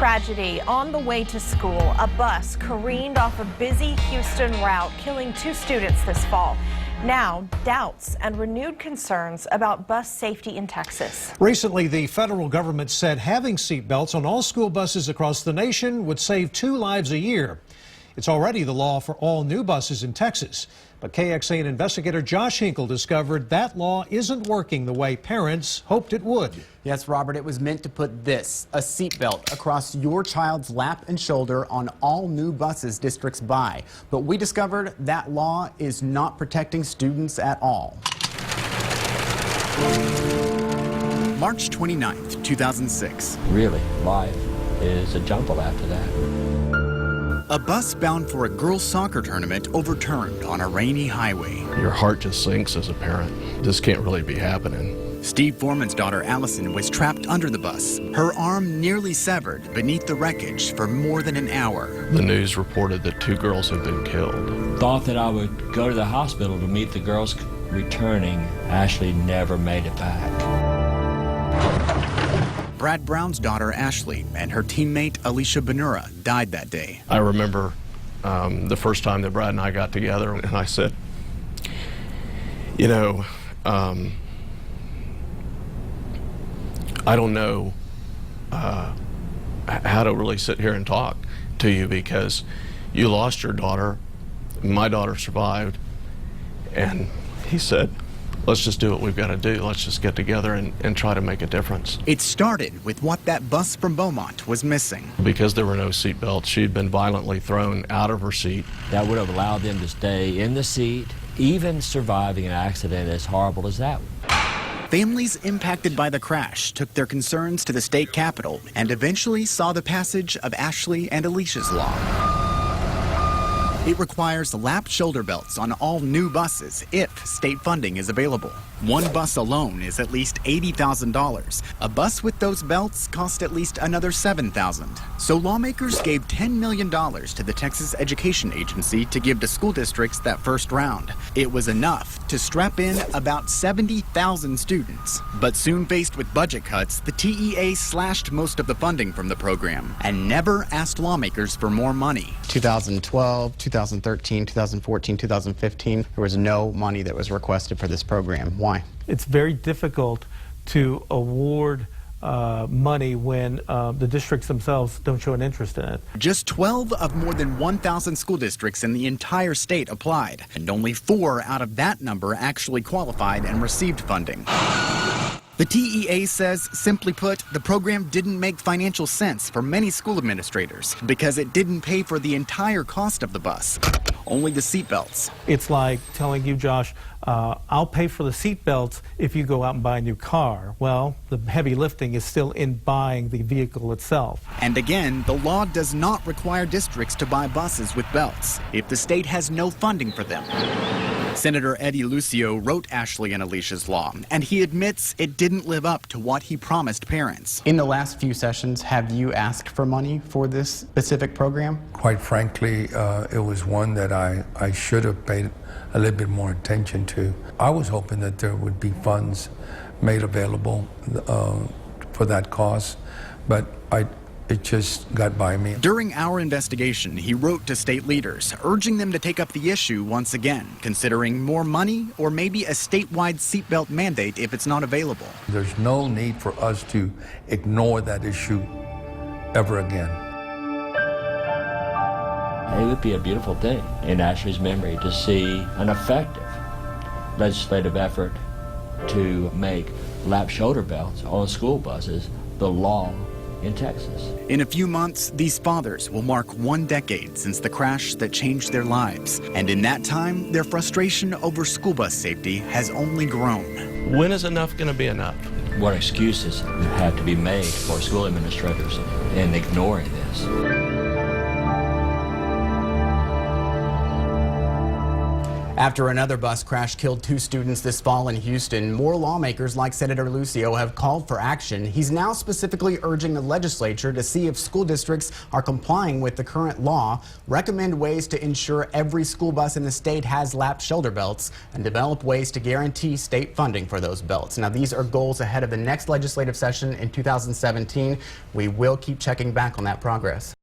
Tragedy on the way to school. A bus careened off a busy Houston route, killing 2 students this fall. Now, doubts and renewed concerns about bus safety in Texas. Recently, the federal government said having seatbelts on all school buses across the nation would save 2 lives a year. It's already the law for all new buses in Texas. But KXAN investigator Josh Hinkle discovered that law isn't working the way parents hoped it would. Yes, Robert, it was meant to put this, a seatbelt, across your child's lap and shoulder on all new buses districts buy. But we discovered that law is not protecting students at all. March 29th, 2006. Really, life is a jumble after that. A bus bound for a girls' soccer tournament overturned on a rainy highway. Your heart just sinks as a parent. This can't really be happening. Steve Foreman's daughter Allison was trapped under the bus, her arm nearly severed beneath the wreckage for more than an hour. The news reported that 2 girls had been killed. Thought that I would go to the hospital to meet the girls returning. Ashley never made it back. Brad Brown's daughter Ashley and her teammate Alicia Benura died that day. I remember the first time that Brad and I got together, and I said, you know, I don't know how to really sit here and talk to you because you lost your daughter, my daughter survived, and he said, let's just do what we've got to do. Let's just get together and try to make a difference. It started with what that bus from Beaumont was missing. Because there were no seat belts, she'd been violently thrown out of her seat. That would have allowed them to stay in the seat, even surviving an accident as horrible as that one. Families impacted by the crash took their concerns to the state capitol and eventually saw the passage of Ashley and Alicia's law. It requires lap shoulder belts on all new buses if state funding is available. One bus alone is at least $80,000. A bus with those belts cost at least another $7,000. So lawmakers gave $10 million to the Texas Education Agency to give to school districts that first round. It was enough to strap in about 70,000 students. But soon faced with budget cuts, the TEA slashed most of the funding from the program and never asked lawmakers for more money. 2012, 2013, 2014, 2015, there was no money that was requested for this program. Why? It's very difficult to award money when the districts themselves don't show an interest in it. Just 12 of more than 1,000 school districts in the entire state applied, and only 4 out of that number actually qualified and received funding. The TEA says, simply put, the program didn't make financial sense for many school administrators because it didn't pay for the entire cost of the bus, only the seatbelts. It's like telling you, Josh, I'll pay for the seatbelts if you go out and buy a new car. Well, the heavy lifting is still in buying the vehicle itself. And again, the law does not require districts to buy buses with belts if the state has no funding for them. Senator Eddie Lucio wrote Ashley and Alicia's law, and he admits it didn't live up to what he promised parents. In the last few sessions, have you asked for money for this specific program? Quite frankly, it was one that I should have paid a little bit more attention to. I was hoping that there would be funds made available for that cause, but it just got by me. During our investigation, he wrote to state leaders, urging them to take up the issue once again, considering more money or maybe a statewide seatbelt mandate if it's not available. There's no need for us to ignore that issue ever again. It would be a beautiful thing in Ashley's memory to see an effective legislative effort to make lap shoulder belts on school buses the law in Texas. In a few months, these fathers will mark 1 decade since the crash that changed their lives. And in that time, their frustration over school bus safety has only grown. When is enough going to be enough? What excuses have to be made for school administrators in ignoring this? After another bus crash killed 2 students this fall in Houston, more lawmakers like Senator Lucio have called for action. He's now specifically urging the legislature to see if school districts are complying with the current law, recommend ways to ensure every school bus in the state has lap shoulder belts, and develop ways to guarantee state funding for those belts. Now, these are goals ahead of the next legislative session in 2017. We will keep checking back on that progress.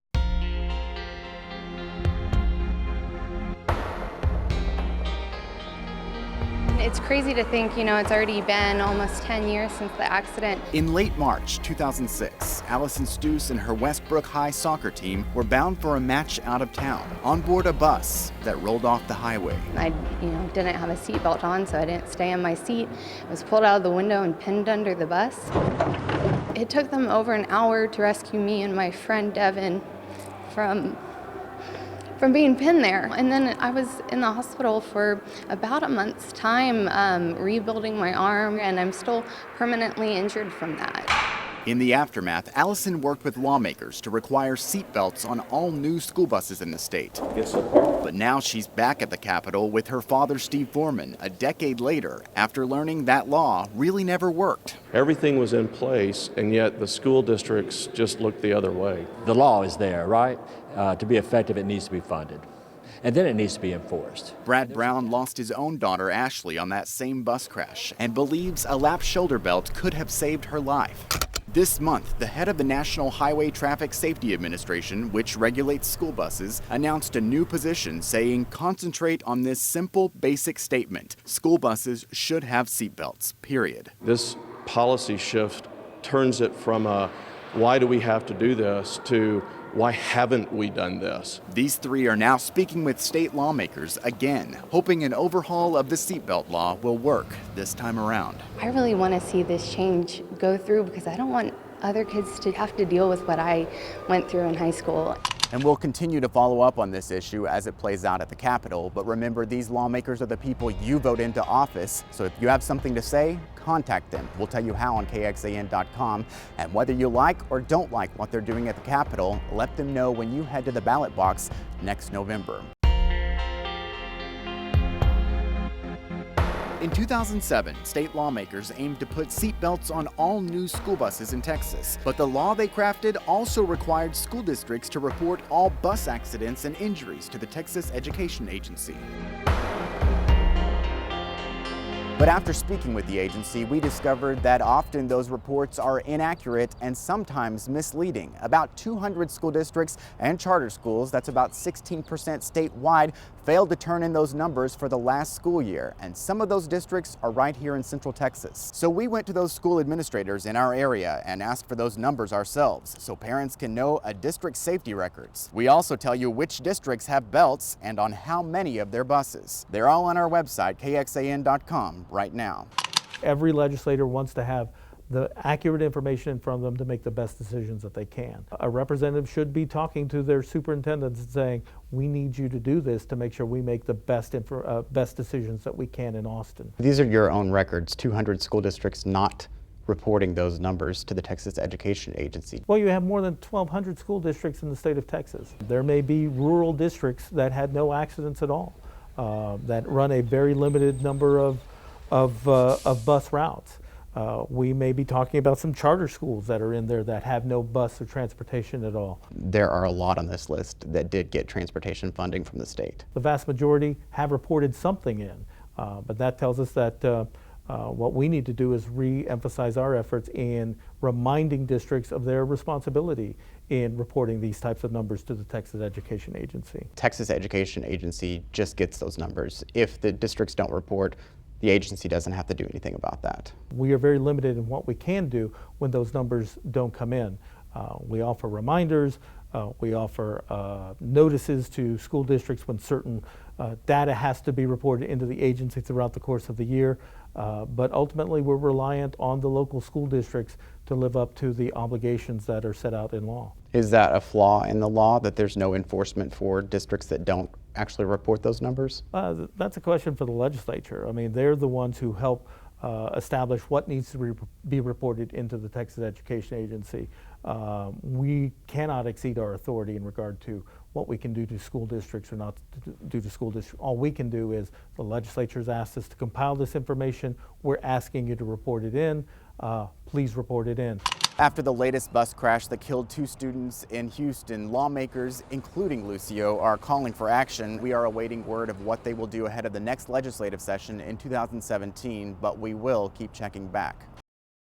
It's crazy to think, it's already been almost 10 years since the accident. In late March 2006, Allison Stoos and her Westbrook High soccer team were bound for a match out of town on board a bus that rolled off the highway. I, didn't have a seatbelt on, so I didn't stay in my seat. I was pulled out of the window and pinned under the bus. It took them over an hour to rescue me and my friend Devin from being pinned there. And then I was in the hospital for about a month's time, rebuilding my arm, and I'm still permanently injured from that. In the aftermath, Allison worked with lawmakers to require seatbelts on all new school buses in the state. Yes, sir. But now she's back at the Capitol with her father, Steve Foreman, a decade later, after learning that law really never worked. Everything was in place, and yet the school districts just looked the other way. The law is there, right? To be effective, it needs to be funded. And then it needs to be enforced. Brad Brown lost his own daughter, Ashley, on that same bus crash and believes a lap shoulder belt could have saved her life. This month, the head of the National Highway Traffic Safety Administration, which regulates school buses, announced a new position saying concentrate on this simple, basic statement. School buses should have seatbelts, period. This policy shift turns it from a why do we have to do this to why haven't we done this? These 3 are now speaking with state lawmakers again, hoping an overhaul of the seatbelt law will work this time around. I really want to see this change go through because I don't want other kids to have to deal with what I went through in high school. And we'll continue to follow up on this issue as it plays out at the Capitol. But remember, these lawmakers are the people you vote into office. So if you have something to say, contact them. We'll tell you how on KXAN.com. And whether you like or don't like what they're doing at the Capitol, let them know when you head to the ballot box next November. In 2007, state lawmakers aimed to put seatbelts on all new school buses in Texas. But the law they crafted also required school districts to report all bus accidents and injuries to the Texas Education Agency. But after speaking with the agency, we discovered that often those reports are inaccurate and sometimes misleading. About 200 school districts and charter schools, that's about 16% statewide, failed to turn in those numbers for the last school year. And some of those districts are right here in Central Texas. So we went to those school administrators in our area and asked for those numbers ourselves so parents can know a district's safety records. We also tell you which districts have belts and on how many of their buses. They're all on our website, KXAN.com. right now. Every legislator wants to have the accurate information in front of them to make the best decisions that they can. A representative should be talking to their superintendents and saying, we need you to do this to make sure we make the best decisions that we can in Austin. These are your own records, 200 school districts not reporting those numbers to the Texas Education Agency. Well, you have more than 1,200 school districts in the state of Texas. There may be rural districts that had no accidents at all, that run a very limited number of bus routes. We may be talking about some charter schools that are in there that have no bus or transportation at all. There are a lot on this list that did get transportation funding from the state. The vast majority have reported something in, but that tells us that what we need to do is re-emphasize our efforts in reminding districts of their responsibility in reporting these types of numbers to the Texas Education Agency. Texas Education Agency just gets those numbers. If the districts don't report, the agency doesn't have to do anything about that. We are very limited in what we can do when those numbers don't come in. We offer reminders, we offer notices to school districts when certain data has to be reported into the agency throughout the course of the year, but ultimately we're reliant on the local school districts to live up to the obligations that are set out in law. Is that a flaw in the law, that there's no enforcement for districts that don't actually report those numbers? That's a question for the legislature. I mean, they're the ones who help establish what needs to be reported into the Texas Education Agency. We cannot exceed our authority in regard to what we can do to school districts or not to do to school districts. All we can do is the legislature's asked us to compile this information. We're asking you to report it in. Please report it in. After the latest bus crash that killed 2 students in Houston, lawmakers, including Lucio, are calling for action. We are awaiting word of what they will do ahead of the next legislative session in 2017, but we will keep checking back.